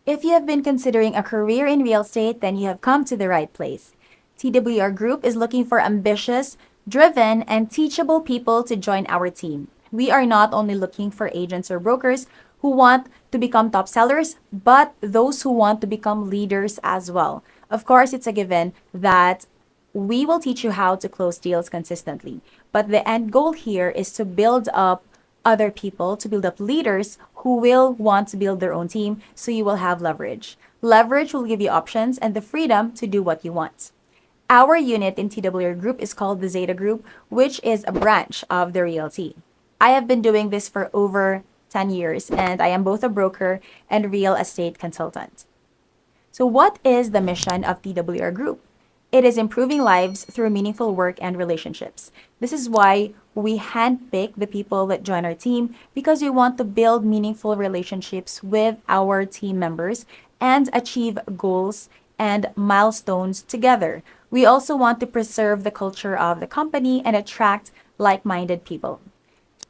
If you have been considering a career in real estate, then you have come to the right place. TWR Group is looking for ambitious, driven, and teachable people to join our team. We are not only looking for agents or brokers who want to become top sellers, but those who want to become leaders as well. Of course, it's a given that we will teach you how to close deals consistently. But the end goal here is to build up other people, to build up leaders who will want to build their own team, so you will have leverage. Leverage will give you options and the freedom to do what you want. Our unit in TWR Group is called the Zeta Group, which is a branch of the realty. I have been doing this for over 10 years, and I am both a broker and real estate consultant. So, what is the mission of TWR Group? It is improving lives through meaningful work and relationships. This is why we handpick the people that join our team, because we want to build meaningful relationships with our team members and achieve goals and milestones together. We also want to preserve the culture of the company and attract like minded people.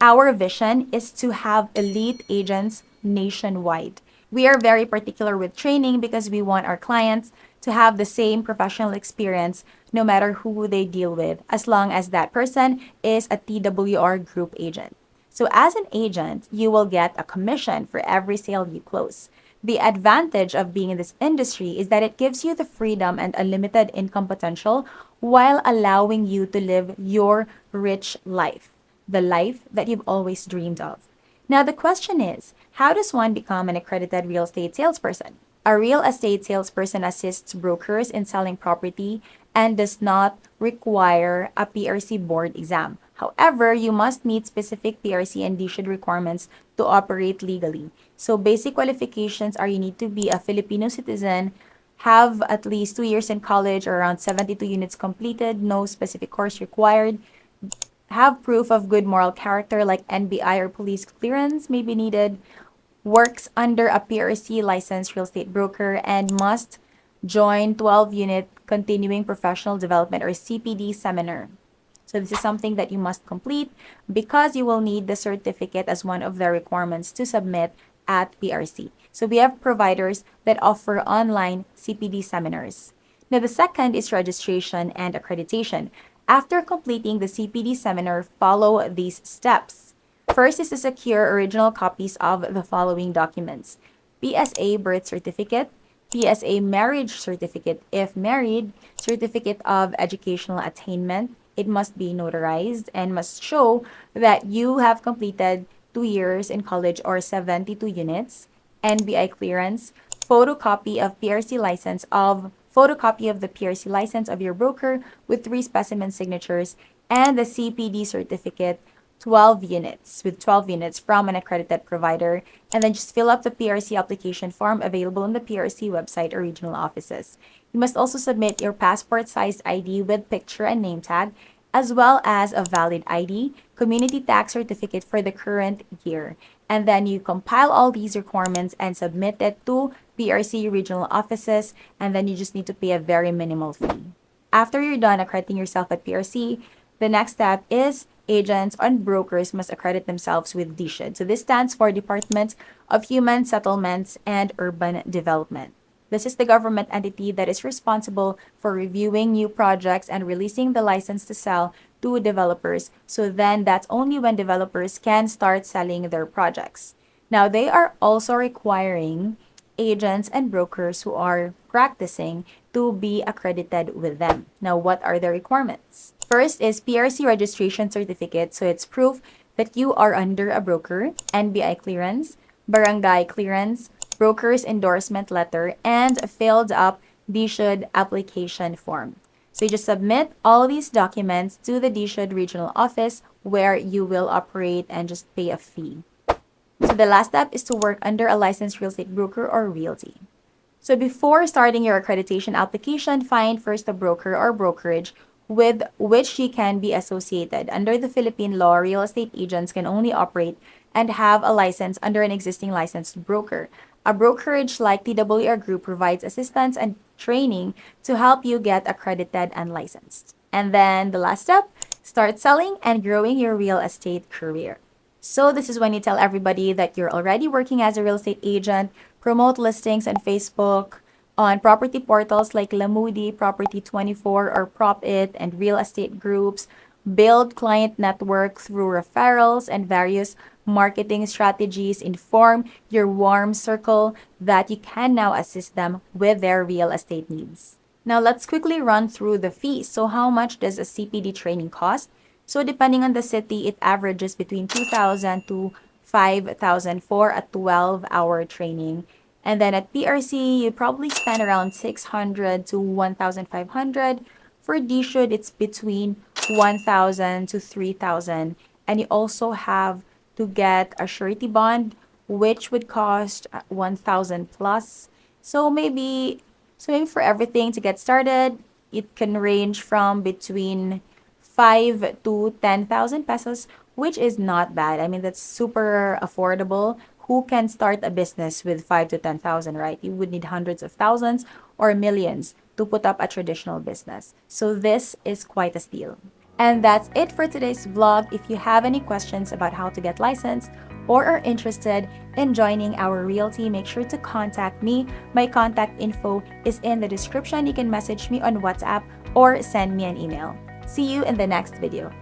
Our vision is to have elite agents nationwide. We are very particular with training because we want our clients to have the same professional experience no matter who they deal with, as long as that person is a TWR Group agent. So, as an agent, you will get a commission for every sale you close. The advantage of being in this industry is that it gives you the freedom and unlimited income potential while allowing you to live your rich life, the life that you've always dreamed of. Now, the question is, how does one become an accredited real estate salesperson? A real estate salesperson assists brokers in selling property and does not require a PRC board exam. However, you must meet specific PRC and DHSUD requirements to operate legally. So, basic qualifications are you need to be a Filipino citizen, have at least 2 years in college or around 72 units completed, no specific course required, have proof of good moral character like NBI or police clearance may be needed, works under a PRC licensed real estate broker, and must join 12-unit continuing professional development or CPD seminar. So this is something that you must complete because you will need the certificate as one of the requirements to submit at PRC. So we have providers that offer online CPD seminars. Now the second is registration and accreditation. After completing the CPD seminar, follow these steps. First is to secure original copies of the following documents: PSA birth certificate, PSA marriage certificate if married, certificate of educational attainment. It must be notarized and must show that you have completed 2 years in college or 72 units, NBI clearance, photocopy of the PRC license of your broker with 3 specimen signatures, and the CPD certificate 12 units with 12 units from an accredited provider, and then just fill up the PRC application form available on the PRC website or regional offices. You must also submit your passport-sized ID with picture and name tag, as well as a valid ID, community tax certificate for the current year. And then you compile all these requirements and submit it to PRC regional offices, and then you just need to pay a very minimal fee. After you're done accrediting yourself at PRC, the next step is agents and brokers must accredit themselves with DHSUD. So this stands for Department of Human Settlements and Urban Development. This is the government entity that is responsible for reviewing new projects and releasing the license to sell to developers. So then that's only when developers can start selling their projects. Now, they are also requiring agents and brokers who are practicing to be accredited with them. Now, what are the requirements? First is PRC registration certificate. So it's proof that you are under a broker, NBI clearance, barangay clearance, broker's endorsement letter, and a filled up DHSUD application form. So you just submit all these documents to the DHSUD regional office where you will operate and just pay a fee. So the last step is to work under a licensed real estate broker or realty. So before starting your accreditation application, find first a broker or brokerage with which you can be associated. Under the Philippine law, real estate agents can only operate and have a license under an existing licensed broker. A brokerage like TWR Group provides assistance and training to help you get accredited and licensed. And then the last step, start selling and growing your real estate career. So this is when you tell everybody that you're already working as a real estate agent, promote listings on Facebook, on property portals like Lamudi, Property24, or PropIt, and real estate groups, build client network through referrals and various marketing strategies, inform your warm circle that you can now assist them with their real estate needs. Now let's quickly run through the fees. So how much does a CPD training cost? So depending on the city, it averages between 2,000 to 5,000 for a 12-hour training. And then at PRC, you probably spend around 600 to 1,500. For DSHUD, it's between 1,000 to 3,000. And you also have to get a surety bond, which would cost 1,000 plus. So maybe for everything to get started, it can range from between 5 to 10,000 pesos, which is not bad. I mean, that's super affordable. Who can start a business with 5 to 10,000, right? You would need hundreds of thousands or millions to put up a traditional business. So this is quite a steal. And that's it for today's vlog. If you have any questions about how to get licensed or are interested in joining our realty, make sure to contact me. My contact info is in the description. You can message me on WhatsApp or send me an email. See you in the next video.